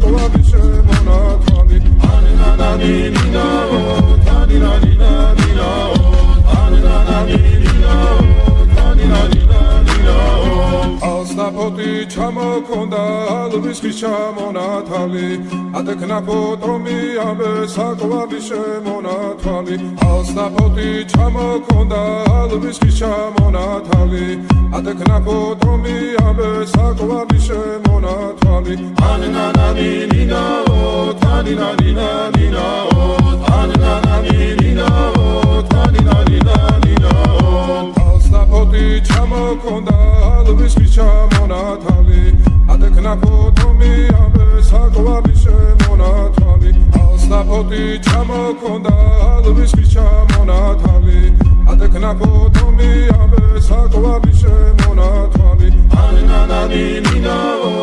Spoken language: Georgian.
საყვარლის შემონათვალი ანანანინინაო თანინანინანინაო ანანანინინაო თანინანინანინაო ალსნაფოტი ჩამოქონდა ალვის ხის ჩამონათალი ატექნა ფოტომი ამე საყვარლის შემონათვალი ალსნაფოტი ჩამოქონდა ალვის ხის ჩამონათალი ატექნა ფოტომი ამე საყვარლის შემონათვალი ანანანინინაო თანინანინანინაო ანანანინინაო თანინანინანინაო ალსნაფოტი ჩამოქონდა ალვის ხის ჩამონათალი ატექნა ფოტომი ამე საყვარლის შემონათვალი ალსნაფოტი ჩამოქონდა ალვის ხის ჩამონათალი ატექნა ფოტომი ამე საყვარლის შემონათვალი ანანანინინაო